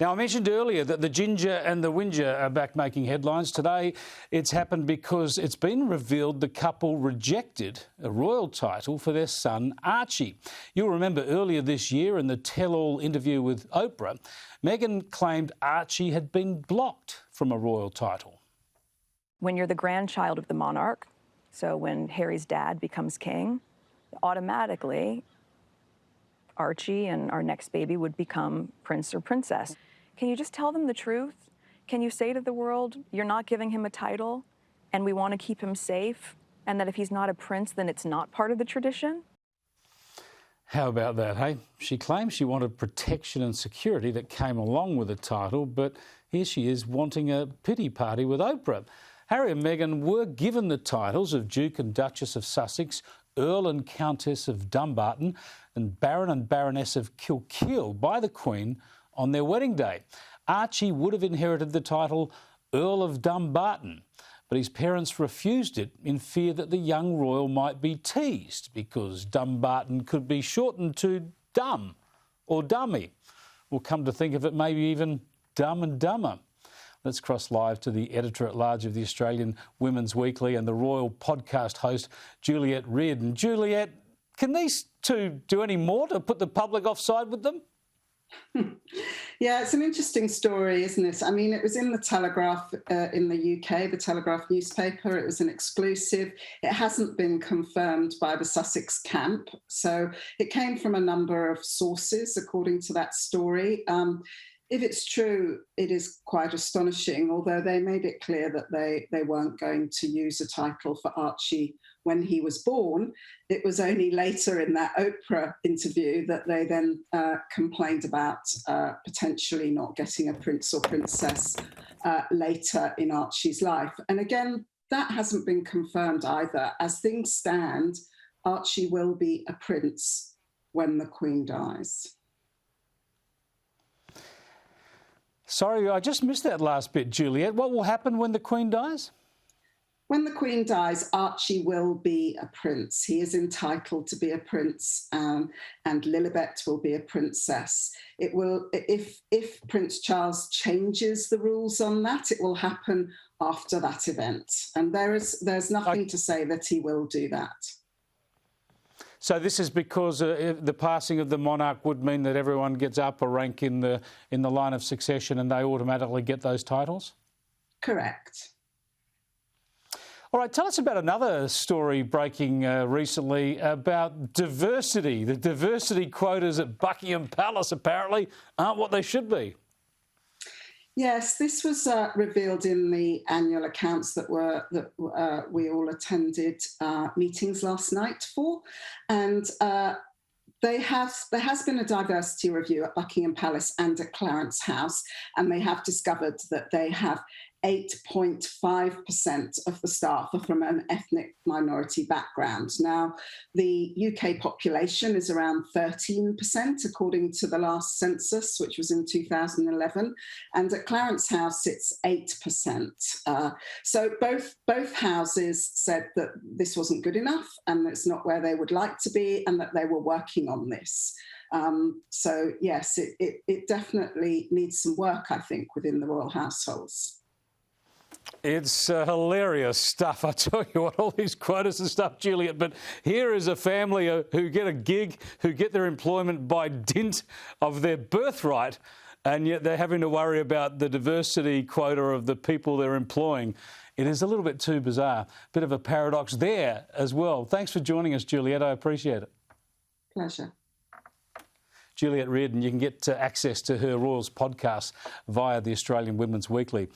Now, I mentioned earlier that the Ginger and the Whinger are back making headlines. Today, it's happened because it's been revealed the couple rejected a royal title for their son, Archie. You'll remember earlier this year in the tell-all interview with Oprah, Meghan claimed Archie had been blocked from a royal title. When you're the grandchild of the monarch, so when Harry's dad becomes king, automatically Archie and our next baby would become prince or princess. Can you just tell them the truth? Can you say to the world, you're not giving him a title and we want to keep him safe, and that if he's not a prince, then it's not part of the tradition? How about that, hey? She claims she wanted protection and security that came along with the title, but here she is wanting a pity party with Oprah. Harry and Meghan were given the titles of Duke and Duchess of Sussex, Earl and Countess of Dumbarton, and Baron and Baroness of Kilkeel by the Queen on their wedding day. Archie would have inherited the title Earl of Dumbarton, but his parents refused it in fear that the young royal might be teased because Dumbarton could be shortened to Dumb or Dummy, or come to think of it, maybe even Dumb and Dumber. Let's cross live to the editor-at-large of the Australian Women's Weekly and the royal podcast host, Juliet Rieden. Juliet, can these two do any more to put the public offside with them? Yeah, it's an interesting story, isn't it? I mean, it was in the Telegraph in the UK, the Telegraph newspaper. It was an exclusive. It hasn't been confirmed by the Sussex camp. So it came from a number of sources, according to that story. If it's true, it is quite astonishing, although they made it clear that they weren't going to use a title for Archie when he was born. It was only later in that Oprah interview that they then complained about potentially not getting a prince or princess later in Archie's life. And again, that hasn't been confirmed either. As things stand, Archie will be a prince when the Queen dies. Sorry, I just missed that last bit, Juliet. What will happen when the Queen dies? When the Queen dies, Archie will be a prince. He is entitled to be a prince, and Lilibet will be a princess. It will, if Prince Charles changes the rules on that, it will happen after that event. And there's nothing to say that he will do that. So this is because the passing of the monarch would mean that everyone gets up a rank in the line of succession and they automatically get those titles? Correct. All right, tell us about another story breaking recently about diversity. The diversity quotas at Buckingham Palace apparently aren't what they should be. Yes, this was revealed in the annual accounts that we all attended meetings last night for, and there has been a diversity review at Buckingham Palace and at Clarence House, and they have discovered that they have 8.5% of the staff are from an ethnic minority background. Now, the UK population is around 13%, according to the last census, which was in 2011, and at Clarence House, it's 8%. So both houses said that this wasn't good enough, and it's not where they would like to be, and that they were working on this. So yes, it definitely needs some work, I think, within the royal households. It's hilarious stuff. I tell you what, all these quotas and stuff, Juliet, but here is a family who get a gig, who get their employment by dint of their birthright, and yet they're having to worry about the diversity quota of the people they're employing. It is a little bit too bizarre. Bit of a paradox there as well. Thanks for joining us, Juliet. I appreciate it. Pleasure. Juliet Rieden, you can get access to her Royals podcast via the Australian Women's Weekly.